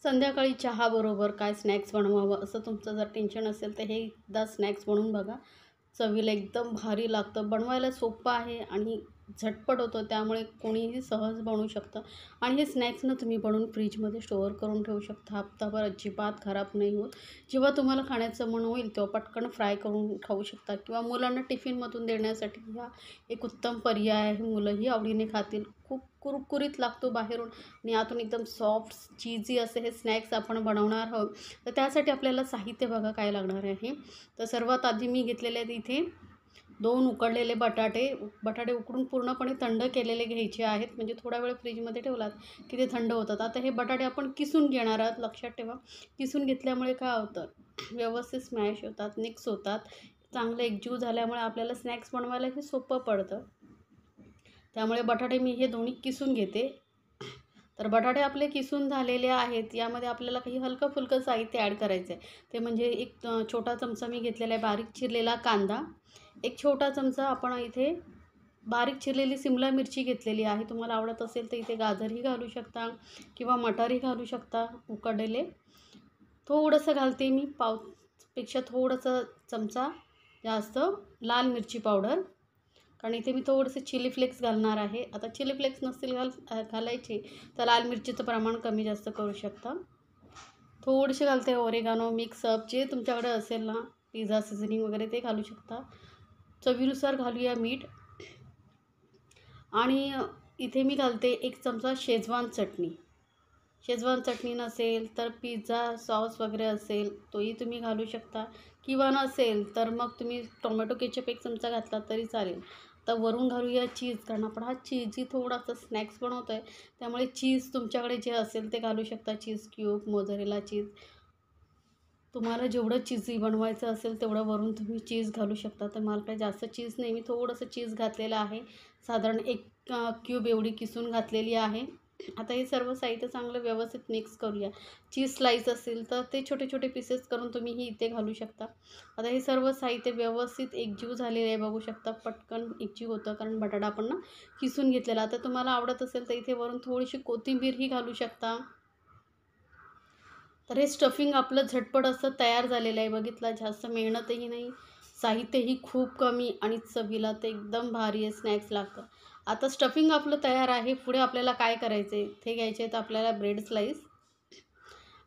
संध्याकाळी चहाबरोबर काय स्नॅक्स बनवावं असं तुमचं जर टेन्शन असेल तर हे एकदा स्नॅक्स बनवून बघा. चवीला एकदम भारी लागतं. बनवायला सोपं आहे आणि झटपट होतं. त्यामुळे कोणीही सहज बनवू शकतं आणि हे स्नॅक्स ना तुम्ही बनवून फ्रीजमध्ये स्टोअर करून ठेवू शकता. हप्ताभर अजिबात खराब नाही होत. जेव्हा तुम्हाला खाण्याचं मन होईल तेव्हा पटकन फ्राय करून खाऊ शकता किंवा मुलांना टिफिनमधून देण्यासाठी हा एक उत्तम पर्याय आहे. मुलंही आवडीने खातील. खूप कुरकुरीत लागतो बाहेरून आणि आतून एकदम सॉफ्ट चीजी असे हे स्नॅक्स आपण बनवणार आहोत. तर त्यासाठी आपल्याला साहित्य बघा काय लागणार आहे. तर सर्वात आधी मी घेतलेले आहेत इथे 2 उकडलेले बटाटे उकडून पूर्णपणे थंड केलेले घ्यायचे आहेत. म्हणजे थोडा वेळ फ्रीजमध्ये ठेवलात की ते थंड होतात. आता हे बटाटे आपण किसून घेणार आहोत. लक्षात ठेवा, किसून घेतल्यामुळे काय होतं, व्यवस्थित स्मॅश होतात, मिक्स होतात. चांगलं एकजीव झाल्यामुळे आपल्याला स्नॅक्स बनवायला हे सोपं पडतं. त्यामुळे बटाटे मी हे दोन्ही किसून घेते. तर बटाटे आपले किसून झालेले आहेत. यामध्ये आपल्याला काही हलकं-फुलकं साहित्य ॲड करायचं आहे. ते म्हणजे एक छोटा चमचा मी घेतलेला आहे बारीक चिरलेला कांदा. एक छोटा चमचा आपण इथे बारीक चिरलेली सिमला मिरची घेतलेली आहे. तुम्हाला आवडत असेल तर इथे गाजरही घालू शकता किंवा मटारही घालू शकता उकडलेले. थोडंसं घालते मी पावपेक्षा थोडंसं चमचा जास्त लाल मिरची पावडर. कारण इथे मी थोडेसे चिली फ्लेक्स घालणार आहे. आता चिली फ्लेक्स नसतील घालायचे तर लाल मिरचीचं प्रमाण कमी जास्त करू शकता. थोडेसे घालते ओरेगानो मिक्सअप जे तुमच्याकडे असेल ना, पिझ्झा सीझनिंग वगैरे ते घालू शकता. चवीनुसार घालूया मीठ. आणि इथे मी घालते 1 चमचा शेजवान चटणी. शेजवान चटणी नसेल तर पिझ्झा सॉस वगैरे असेल तोही तुम्ही घालू शकता किंवा नसेल तर मग तुम्ही टोमॅटो केचप 1 चमचा घातला तरी चालेल. तर वरून घालूया चीज, कारण आपण हा चीजी थोडासा स्नॅक्स बनवतो आहे. त्यामुळे चीज तुमच्याकडे जे असेल ते घालू शकता. चीज क्यूब, मोझरेला चीज. तुम्हाला जेवढं चीजी बनवायचं असेल तेवढं वरून तुम्ही चीज घालू शकता. तर मला काही जास्त चीज नाही, मी थोडंसं चीज घातलेलं आहे. साधारण 1 क्यूब एवढी किसून घातलेली आहे. आता हे सर्व साहित्य चांगलं व्यवस्थित मिक्स करूया. चीज स्लाईस असेल तर ते छोटे छोटे पीसेस करून तुम्हीही इथे घालू शकता. आता हे सर्व साहित्य व्यवस्थित एकजीव झालेले आहे बघू शकता. पटकन एकजीव होतं कारण बटाटा आपण ना किसून घेतलेला. आता तुम्हाला आवडत असेल तर इथे वरून थोडीशी कोथिंबीरही घालू शकता. तर हे स्टफिंग आपलं झटपट असं तयार झालेलं आहे. बघितलं, जास्त मेहनतही नाही, साहित्यही खूप कमी आणि चवीला तर एकदम भारी आहे, स्नॅक्स लागतं. आता स्टफिंग आपलं तयार आहे. पुढे आपल्याला काय करायचं आहे, ते घ्यायचे आहेत आपल्याला ब्रेड स्लाईस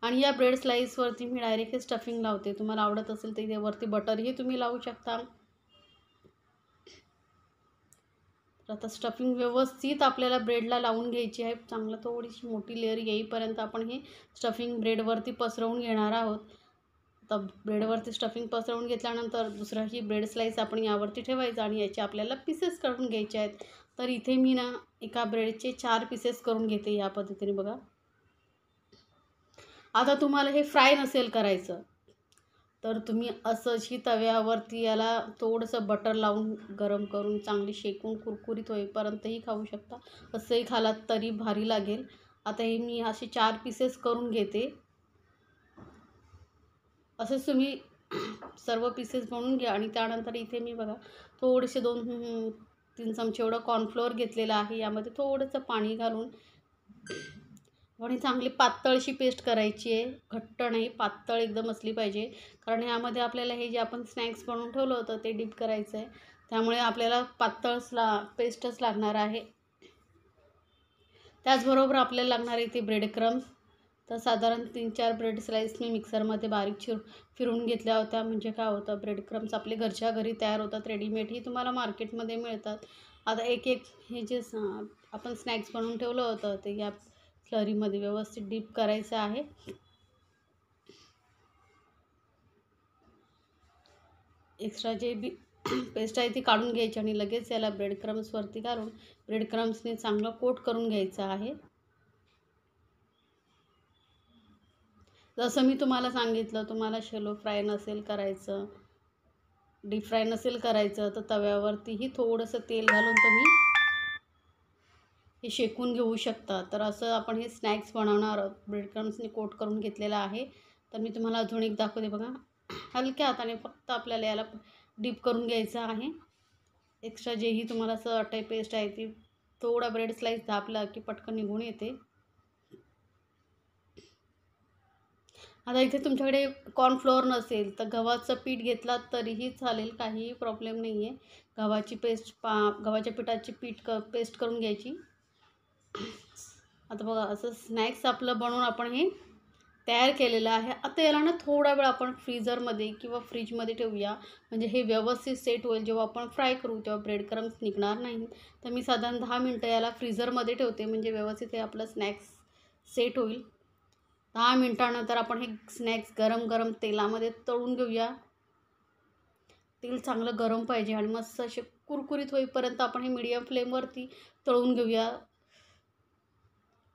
आणि या ब्रेड स्लाईसवरती मी डायरेक्ट हे स्टफिंग लावते. तुम्हाला आवडत असेल तर इथे वरती बटरही तुम्ही लावू शकता. तर आता स्टफिंग व्यवस्थित आपल्याला ब्रेडला लावून घ्यायची आहे. चांगलं थोडीशी मोठी लेअर येईपर्यंत आपण हे स्टफिंग ब्रेडवरती पसरवून घेणार आहोत. तर ब्रेडवरती स्टफिंग पसरवून घेतल्यानंतर दुसराही ब्रेड स्लाईस आपण यावरती ठेवायचा आणि याचे आपल्याला पीसेस करून घ्यायचे आहेत. तर इथे मी ना एका ब्रेडचे 4 पीसेस करून घेते या पद्धतीने बघा. आता तुम्हाला हे फ्राय नसेल करायचं तर तुम्ही असंच तव्यावरती याला थोडंसं बटर लावून गरम करून चांगली शेकून कुरकुरीत होईपर्यंतही खाऊ शकता. असंही खालात तरी भारी लागेल. आता हे मी असे 4 पीसेस करून घेते. असंच तुम्ही सर्व पीसेस बनवून घ्या आणि त्यानंतर इथे मी बघा थोडेसे 2-3 चमचे एवढं कॉर्नफ्लोअर घेतलेलं आहे. यामध्ये थोडंसं पाणी घालून आणि चांगली पातळशी पेस्ट करायची आहे. घट्ट नाही, पातळ एकदम असली पाहिजे. कारण यामध्ये आपल्याला हे जे आपण स्नॅक्स बनवून ठेवलं होतं ते डिप करायचं आहे. त्यामुळे आपल्याला पेस्टच लागणार आहे. त्याचबरोबर आपल्याला लागणार आहे इथे ब्रेड क्रम्स. तर साधारण 3-4 ब्रेड स्लाईस मी मिक्सरमध्ये बारीक फिरवून घेतल्या होत्या. म्हणजे काय होतं, ब्रेड क्रम्स आपले घरच्या घरी तयार होतात. रेडीमेडही तुम्हाला मार्केटमध्ये मिळतात. आता एक हे जे आपण स्नॅक्स बनवून ठेवलं होतं ते या स्लरीमध्ये व्यवस्थित डीप करायचं आहे. एक्स्ट्रा जे पेस्ट आहे ती काढून घ्यायची आणि लगेच याला ब्रेड क्रम्सवरती घालून ब्रेड क्रम्सने चांगलं कोट करून घ्यायचं आहे. जसं मी तुम्हाला सांगितलं, तुम्हाला शॅलो फ्राय नसेल करायचं, डीप फ्राय नसेल करायचं तर तव्यावरतीही थोडंसं तेल घालून तुम्ही हे शेकून घेऊ शकता. तर असं आपण हे स्नॅक्स बनवणार आहोत. ब्रेड क्रम्सने कोट करून घेतलेलं आहे. तर मी तुम्हाला अजून एक दाखवते बघा. हलक्या हाताने फक्त आपल्याला याला डीप करून घ्यायचं आहे. एक्स्ट्रा जेही तुम्हाला असं वाटतं पेस्ट आहे ती थोडा ब्रेड स्लाईस दाबला की पटकन निघून येते. आता इथे तुमच्याकडे कॉर्नफ्लोअर नसेल तर गव्हाचं पीठ घेतलात तरीही चालेल, काहीही प्रॉब्लेम नाही आहे. गव्हाच्या पिठाची पेस्ट करून घ्यायची. आता बघा असं स्नॅक्स आपलं बनवून आपण हे तयार केलेलं आहे. आता याला ना थोडा वेळ आपण फ्रीझरमध्ये किंवा फ्रीजमध्ये ठेवूया, म्हणजे हे व्यवस्थित सेट होईल. जेव्हा आपण फ्राय करू तेव्हा ब्रेड क्रम्स निघणार नाही. तर मी साधारण 10 मिनटं याला फ्रीझरमध्ये ठेवते, म्हणजे व्यवस्थित हे आपलं स्नॅक्स सेट होईल. 10 मिनटानंतर आपण हे स्नॅक्स गरम गरम तेलामध्ये तळून घेऊया. तेल चांगलं गरम पाहिजे आणि मस्त असे कुरकुरीत होईपर्यंत आपण हे मीडियम फ्लेमवरती तळून घेऊया.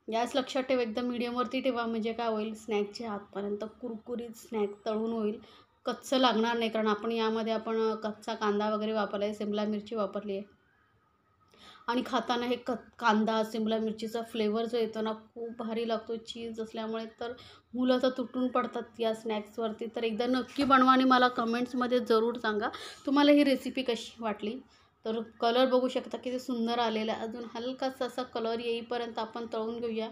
गॅस लक्षात ठेवा, एकदम मीडियमवरती ठेवा, म्हणजे काय होईल, स्नॅकच्या आतपर्यंत कुरकुरीत स्नॅक तळून होईल. कच्चं लागणार नाही, कारण आपण कच्चा कांदा वगैरे वापरला आहे, शिमला मिरची वापरली आहे. आणि खाताना हे कांदा शिमला मिरचीचा फ्लेवर जो येतो ना, खूप भारी लागतो. चीज असल्यामुळे तर मुलं तर तुटून पडतात या स्नॅक्सवरती. तर एकदा नक्की बनवा आणि मला कमेंट्समध्ये जरूर सांगा तुम्हाला ही रेसिपी कशी वाटली. तर कलर बघू शकता किती सुंदर आलेला आहे. अजून हलकासा असा कलर येईपर्यंत आपण तळून घेऊया.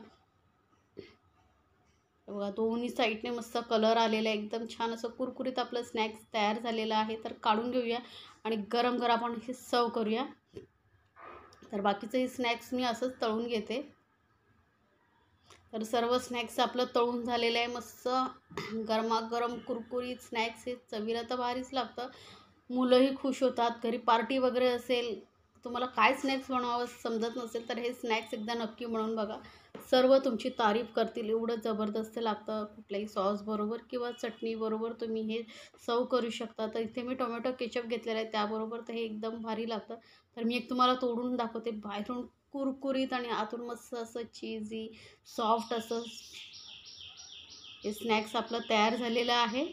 बघा दोन्ही साईडने मस्त कलर आलेला आहे, एकदम छान असं कुरकुरीत आपलं स्नॅक्स तयार झालेलं आहे. तर काढून घेऊया आणि गरम गरम आपण हे सर्व करूया. तर बाकीचं हे स्नॅक्स मी असंच तळून घेते. तर सर्व स्नॅक्स आपलं तळून झालेलं आहे. मस्त गरमागरम कुरकुरीत स्नॅक्स हे चवीला तर भारीच लागतं. मुलंही खुश होतात. घरी पार्टी वगैरे असेल, तुम्हाला काय स्नॅक्स बनवावं समजत नसेल तर हे स्नॅक्स एकदा नक्की बनवून बघा. सर्व तुमची तारीफ करतील, एवढं जबरदस्त लागतं. कुठल्याही सॉसबरोबर किंवा चटणीबरोबर तुम्ही हे सर्व करू शकता. तर इथे मी टोमॅटो केचप घेतलेला आहे, त्याबरोबर तर हे एकदम भारी लागतं. तर मी एक तुम्हाला तोडून दाखवते. बाहेरून कुरकुरीत आणि आतून मस्त असं चीजी सॉफ्ट असं हे स्नॅक्स आपलं तयार झालेलं आहे.